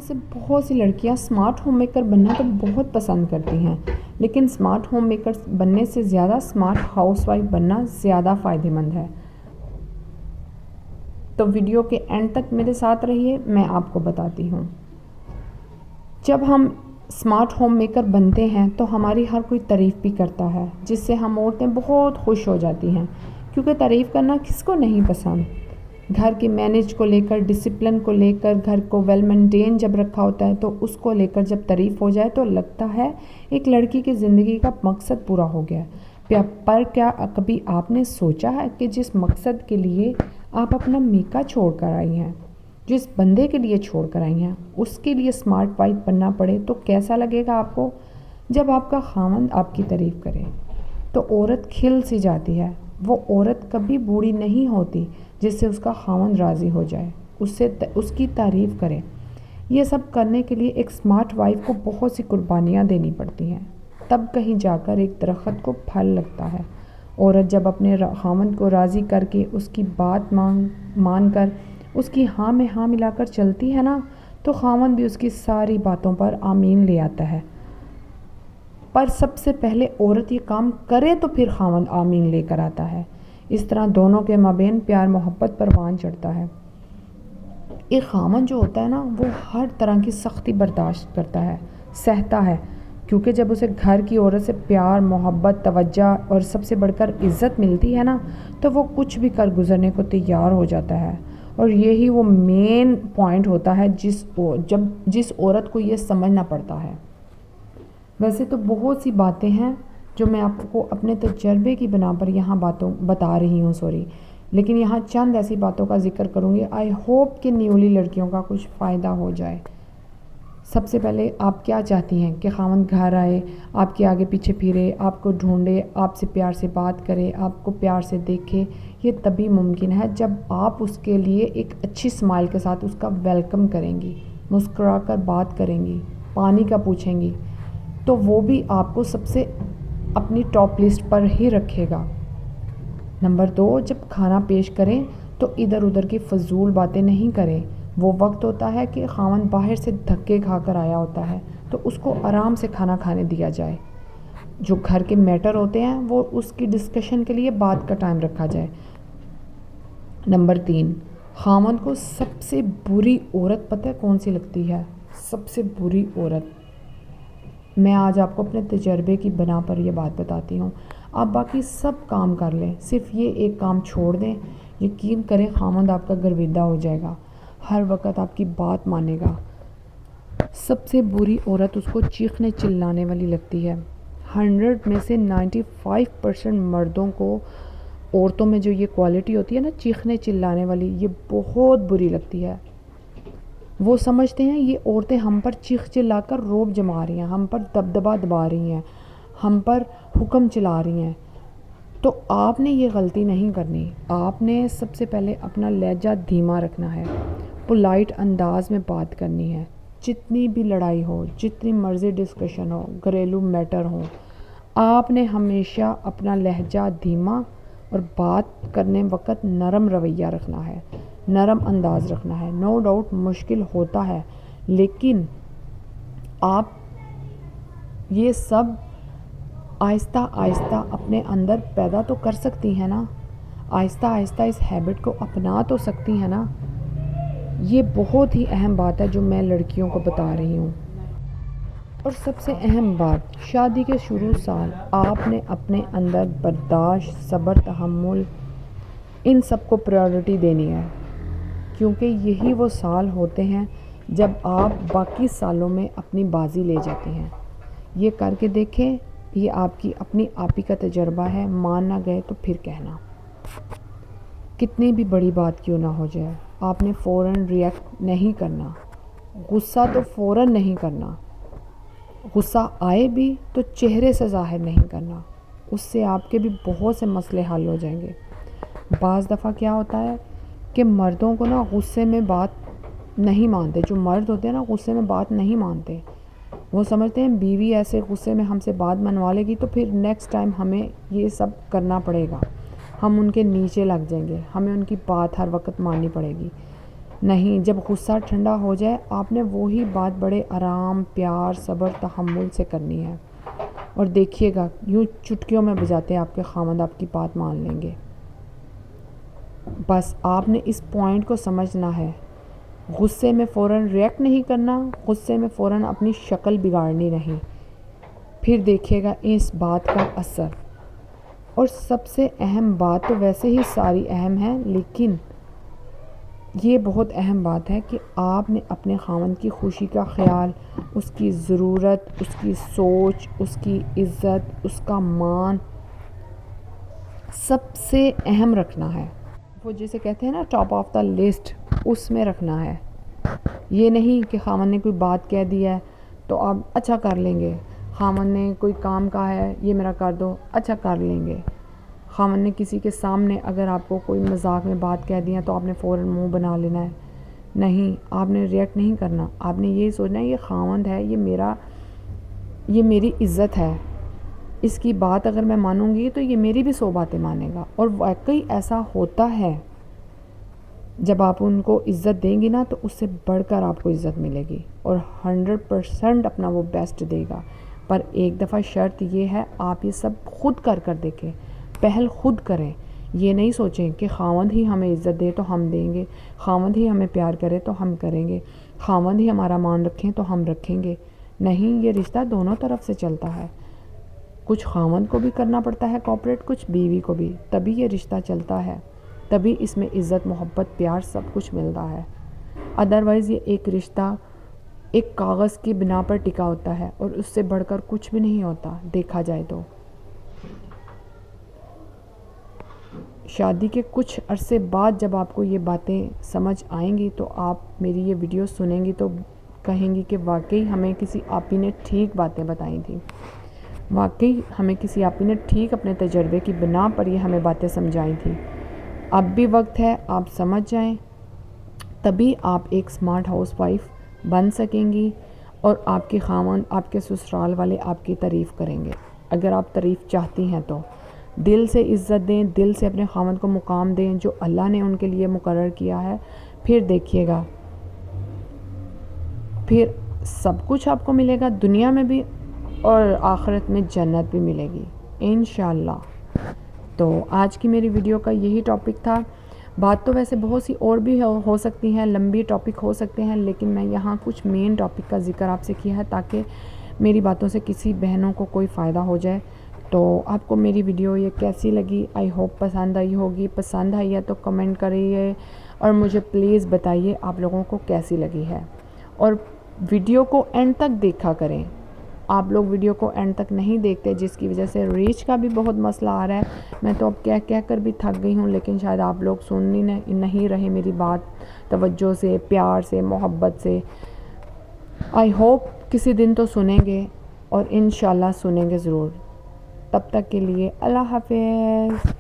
سے بہت سی لڑکیاں اسمارٹ ہوم میکر بننا تو بہت پسند کرتی ہیں، لیکن اسمارٹ ہوم میکر بننے سے زیادہ اسمارٹ ہاؤس وائف بننا زیادہ فائدہ مند ہے۔ تو ویڈیو کے اینڈ تک میرے ساتھ رہیے، میں آپ کو بتاتی ہوں۔ جب ہم اسمارٹ ہوم میکر بنتے ہیں تو ہماری ہر کوئی تعریف بھی کرتا ہے، جس سے ہم عورتیں بہت خوش ہو جاتی ہیں، کیونکہ تعریف کرنا کس کو نہیں پسند۔ گھر کے مینیج کو لے کر، ڈسپلن کو لے کر، گھر کو ویل مینٹین جب رکھا ہوتا ہے تو اس کو لے کر جب تعریف ہو جائے تو لگتا ہے ایک لڑکی کی زندگی کا مقصد پورا ہو گیا۔ پر کیا کبھی آپ نے سوچا ہے کہ جس مقصد کے لیے آپ اپنا میکا چھوڑ کر آئی ہیں، جس بندے کے لیے چھوڑ کر آئی ہیں، اس کے لیے اسمارٹ وائف بننا پڑے تو کیسا لگے گا آپ کو؟ جب آپ کا خاوند آپ کی تعریف کرے تو عورت کھل سی جاتی ہے۔ وہ عورت کبھی بوڑھی نہیں ہوتی جس سے اس کا خاوند راضی ہو جائے، اس کی تعریف کرے۔ یہ سب کرنے کے لیے ایک اسمارٹ وائف کو بہت سی قربانیاں دینی پڑتی ہیں، تب کہیں جا کر ایک درخت کو پھل لگتا ہے۔ عورت جب اپنے خاوند کو راضی کر کے، اس کی بات مان کر، اس کی ہاں میں ہاں ملا کر چلتی ہے نا، تو خاوند بھی اس کی ساری باتوں پر آمین لے آتا ہے۔ پر سب سے پہلے عورت یہ کام کرے تو پھر خاوند آمین لے کر آتا ہے۔ اس طرح دونوں کے مابین پیار محبت پروان چڑھتا ہے۔ ایک خاوند جو ہوتا ہے نا، وہ ہر طرح کی سختی برداشت کرتا ہے، سہتا ہے، کیونکہ جب اسے گھر کی عورت سے پیار محبت توجہ اور سب سے بڑھ کر عزت ملتی ہے نا، تو وہ کچھ بھی کر گزرنے کو تیار ہو جاتا ہے۔ اور یہی وہ مین پوائنٹ ہوتا ہے جس عورت کو یہ سمجھنا پڑتا ہے۔ ویسے تو بہت سی باتیں ہیں جو میں آپ کو اپنے تجربے کی بنا پر یہاں بتا رہی ہوں، لیکن یہاں چند ایسی باتوں کا ذکر کروں گی۔ آئی ہوپ کہ نیولی لڑکیوں کا کچھ فائدہ ہو جائے۔ سب سے پہلے آپ کیا چاہتی ہیں کہ خاوند گھر آئے، آپ کے آگے پیچھے پھرے، آپ کو ڈھونڈے، آپ سے پیار سے بات کرے، آپ کو پیار سے دیکھے۔ یہ تبھی ممکن ہے جب آپ اس کے لیے ایک اچھی اسمائل کے ساتھ اس کا ویلکم کریں گی، مسکرا کر بات کریں گی، پانی کا پوچھیں گی، تو وہ بھی آپ کو سب سے اپنی ٹاپ لسٹ پر ہی رکھے گا۔ نمبر 2، جب کھانا پیش کریں تو ادھر ادھر کی فضول باتیں نہیں کریں۔ وہ وقت ہوتا ہے کہ خاوند باہر سے دھکے کھا کر آیا ہوتا ہے تو اس کو آرام سے کھانا کھانے دیا جائے۔ جو گھر کے میٹر ہوتے ہیں وہ اس کی ڈسکشن کے لیے بات کا ٹائم رکھا جائے۔ نمبر 3، خاوند کو سب سے بری عورت پتہ ہے کون سی لگتی ہے؟ سب سے بری عورت، میں آج آپ کو اپنے تجربے کی بنا پر یہ بات بتاتی ہوں۔ آپ باقی سب کام کر لیں، صرف یہ ایک کام چھوڑ دیں، یقین کریں خاوند آپ کا گرویدہ ہو جائے گا، ہر وقت آپ کی بات مانے گا۔ سب سے بری عورت اس کو چیخنے چلانے والی لگتی ہے۔ 100 میں سے 95% مردوں کو، عورتوں میں جو یہ کوالٹی ہوتی ہے نا چیخنے چلانے والی، یہ بہت بری لگتی ہے۔ وہ سمجھتے ہیں یہ عورتیں ہم پر چیخ چلا کر روب جما رہی ہیں، ہم پر دبدبا دبا رہی ہیں، ہم پر حکم چلا رہی ہیں۔ تو آپ نے یہ غلطی نہیں کرنی۔ آپ نے سب سے پہلے اپنا لہجہ دھیما رکھنا ہے، پولائٹ انداز میں بات کرنی ہے۔ جتنی بھی لڑائی ہو، جتنی مرضی ڈسکشن ہو، گھریلو میٹر ہو، آپ نے ہمیشہ اپنا لہجہ دھیما اور بات کرنے وقت نرم رویہ رکھنا ہے، نرم انداز رکھنا ہے۔ نو ڈاؤٹ مشکل ہوتا ہے، لیکن آپ یہ سب آہستہ آہستہ اپنے اندر پیدا تو کر سکتی ہیں نا، آہستہ آہستہ اس ہیبٹ کو اپنا تو سکتی ہیں نا۔ یہ بہت ہی اہم بات ہے جو میں لڑکیوں کو بتا رہی ہوں۔ اور سب سے اہم بات، شادی کے شروع سال آپ نے اپنے اندر برداشت، صبر، تحمل، ان سب کو پریورٹی دینی ہے، کیونکہ یہی وہ سال ہوتے ہیں جب آپ باقی سالوں میں اپنی بازی لے جاتے ہیں۔ یہ کر کے دیکھیں، یہ آپ کی اپنی آپ ہی کا تجربہ ہے، مان نہ گئے تو پھر کہنا۔ کتنی بھی بڑی بات کیوں نہ ہو جائے، آپ نے فوراً ریئیکٹ نہیں کرنا، غصہ تو فوراً نہیں کرنا، غصہ آئے بھی تو چہرے سے ظاہر نہیں کرنا، اس سے آپ کے بھی بہت سے مسئلے حل ہو جائیں گے۔ بعض دفعہ کیا ہوتا ہے کہ مردوں کو نا غصے میں بات نہیں مانتے، جو مرد ہوتے ہیں نا غصے میں بات نہیں مانتے، وہ سمجھتے ہیں بیوی ایسے غصے میں ہم سے بات منوا لے گی تو پھر نیکسٹ ٹائم ہمیں یہ سب کرنا پڑے گا، ہم ان کے نیچے لگ جائیں گے، ہمیں ان کی بات ہر وقت ماننی پڑے گی۔ نہیں، جب غصہ ٹھنڈا ہو جائے آپ نے وہی بات بڑے آرام، پیار، صبر، تحمل سے کرنی ہے، اور دیکھیے گا یوں چٹکیوں میں بجاتے آپ کے خاوند آپ کی بات مان لیں گے۔ بس آپ نے اس پوائنٹ کو سمجھنا ہے، غصے میں فوراً ریئیکٹ نہیں کرنا، غصے میں فوراً اپنی شکل بگاڑنی نہیں، پھر دیکھیے گا اس بات کا اثر۔ اور سب سے اہم بات، تو ویسے ہی ساری اہم ہے لیکن یہ بہت اہم بات ہے کہ آپ نے اپنے خاوند کی خوشی کا خیال، اس کی ضرورت، اس کی سوچ، اس کی عزت، اس کا مان سب سے اہم رکھنا ہے۔ وہ جسے کہتے ہیں نا ٹاپ آف دا لسٹ، اس میں رکھنا ہے۔ یہ نہیں کہ خاوند نے کوئی بات کہہ دی ہے تو آپ اچھا کر لیں گے، خاوند نے کوئی کام کہا ہے یہ میرا کر دو، اچھا کر لیں گے، خاوند نے کسی کے سامنے اگر آپ کو کوئی مذاق میں بات کہہ دی ہے تو آپ نے فوراً منہ بنا لینا ہے، نہیں، آپ نے ریئیکٹ نہیں کرنا، آپ نے یہ سوچنا ہے یہ خاوند ہے، یہ میری عزت ہے، اس کی بات اگر میں مانوں گی تو یہ میری بھی 100 باتیں مانے گا۔ اور واقعی ایسا ہوتا ہے، جب آپ ان کو عزت دیں گی نا تو اس سے بڑھ کر آپ کو عزت ملے گی، اور 100% اپنا وہ بیسٹ دے گا۔ پر ایک دفعہ شرط یہ ہے آپ یہ سب خود کر دیکھیں، پہل خود کریں، یہ نہیں سوچیں کہ خاوند ہی ہمیں عزت دے تو ہم دیں گے، خاوند ہی ہمیں پیار کرے تو ہم کریں گے، خاوند ہی ہمارا مان رکھیں تو ہم رکھیں گے۔ نہیں، یہ رشتہ دونوں طرف سے چلتا ہے، کچھ خاوند کو بھی کرنا پڑتا ہے کوآپریٹ، کچھ بیوی کو بھی، تبھی یہ رشتہ چلتا ہے، تبھی اس میں عزت، محبت، پیار سب کچھ ملتا ہے۔ ادروائز یہ ایک رشتہ ایک کاغذ کی بنا پر ٹکا ہوتا ہے اور اس سے بڑھ کر کچھ بھی نہیں ہوتا دیکھا جائے تو۔ شادی کے کچھ عرصے بعد جب آپ کو یہ باتیں سمجھ آئیں گی تو آپ میری یہ ویڈیو سنیں گی تو کہیں گی کہ واقعی ہمیں کسی آپی نے ٹھیک باتیں بتائی تھیں، واقعی ہمیں کسی آپی نے ٹھیک اپنے تجربے کی بنا پر یہ ہمیں باتیں سمجھائی تھیں۔ اب بھی وقت ہے، آپ سمجھ جائیں، تبھی آپ ایک سمارٹ ہاؤس وائف بن سکیں گی، اور آپ کے خاوند، آپ کے سسرال والے آپ کی تعریف کریں گے۔ اگر آپ تعریف چاہتی ہیں تو دل سے عزت دیں، دل سے اپنے خاوند کو مقام دیں جو اللہ نے ان کے لیے مقرر کیا ہے، پھر دیکھیے گا، پھر سب کچھ آپ کو ملے گا، دنیا میں بھی اور آخرت میں جنت بھی ملے گی انشاءاللہ۔ تو آج کی میری ویڈیو کا یہی ٹاپک تھا۔ بات تو ویسے بہت سی اور بھی ہو سکتی ہیں، لمبی ٹاپک ہو سکتے ہیں، لیکن میں یہاں کچھ مین ٹاپک کا ذکر آپ سے کیا ہے تاکہ میری باتوں سے کسی بہنوں کو کوئی فائدہ ہو جائے۔ تو آپ کو میری ویڈیو یہ کیسی لگی؟ آئی ہوپ پسند آئی ہوگی۔ پسند آئی ہے تو کمنٹ کریے اور مجھے پلیز بتائیے آپ لوگوں کو کیسی لگی ہے، اور ویڈیو کو اینڈ تک دیکھا کریں۔ آپ لوگ ویڈیو کو اینڈ تک نہیں دیکھتے جس کی وجہ سے ریچ کا بھی بہت مسئلہ آ رہا ہے۔ میں تو اب کہہ کر بھی تھک گئی ہوں، لیکن شاید آپ لوگ سننی نہیں رہے میری بات توجہ سے، پیار سے، محبت سے۔ آئی ہوپ کسی دن تو سنیں گے، اور انشاءاللہ سنیں گے ضرور۔ تب تک کے لیے اللہ حافظ۔